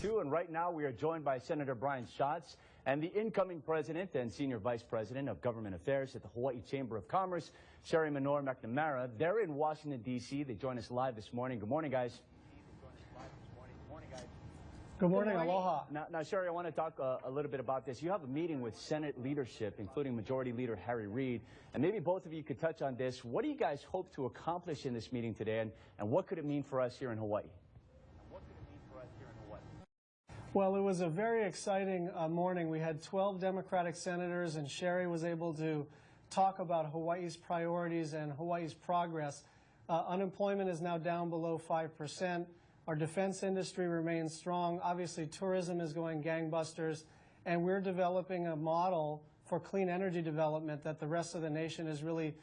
And right now we are joined by Senator Brian Schatz and the incoming president and senior vice president of government affairs at the Hawaii Chamber of Commerce, Sherry Menor-McNamara. They're in Washington, D.C. They join us live this morning. Good morning, guys. Good morning. Aloha. Now, Sherry, I want to talk a little bit about this. You have a meeting with Senate leadership, including Majority Leader Reid, and maybe both of you could touch on this. What do you guys hope to accomplish in this meeting today, and what could it mean for us here in Hawaii? Well, it was a very exciting morning. We had 12 Democratic senators, and Sherry was able to talk about Hawaii's priorities and Hawaii's progress. Unemployment is now down below 5%. Our defense industry remains strong. Obviously, tourism is going gangbusters, and we're developing a model for clean energy development that the rest of the nation is really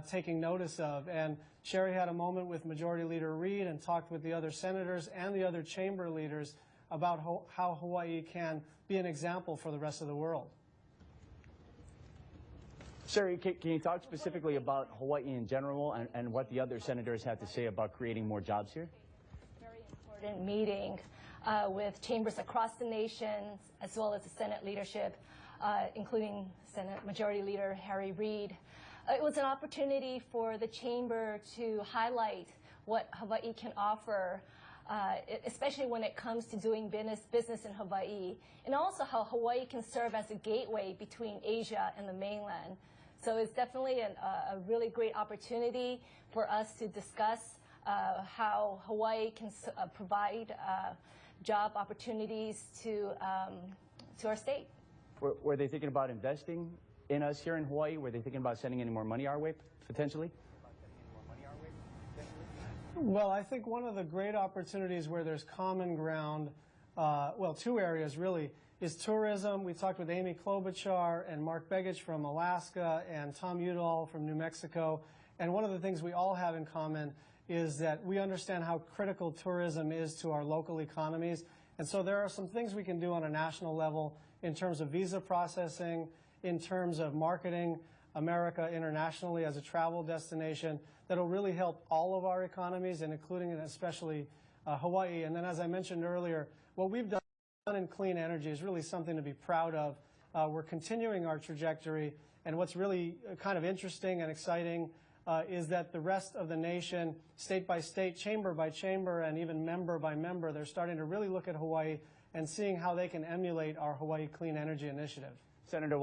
taking notice of. And Sherry had a moment with Majority Leader Reid and talked with the other senators and the other chamber leaders about how Hawaii can be an example for the rest of the world. Sherry, can you talk specifically about Hawaii in general and what the other senators had to say about creating more jobs here? Very important meeting with chambers across the nation, as well as the Senate leadership, including Senate Majority Leader Reid. It was an opportunity for the chamber to highlight what Hawaii can offer, especially when it comes to doing business in Hawaii, and also how Hawaii can serve as a gateway between Asia and the mainland. So it's definitely a really great opportunity for us to discuss how Hawaii can provide job opportunities to our state. Were they thinking about investing in us here in Hawaii? Were they thinking about sending any more money our way, potentially? Well, I think one of the great opportunities where there's common ground, well, two areas really, is tourism. We talked with Amy Klobuchar and Mark Begich from Alaska and Tom Udall from New Mexico. And one of the things we all have in common is that we understand how critical tourism is to our local economies. And so there are some things we can do on a national level in terms of visa processing, in terms of marketing America internationally as a travel destination that'll really help all of our economies, and including and especially Hawaii. And then, as I mentioned earlier, what we've done in clean energy is really something to be proud of. We're continuing our trajectory, and what's really kind of interesting and exciting is that the rest of the nation, state by state, chamber by chamber, and even member by member, they're starting to really look at Hawaii and seeing how they can emulate our Hawaii Clean Energy Initiative. Senator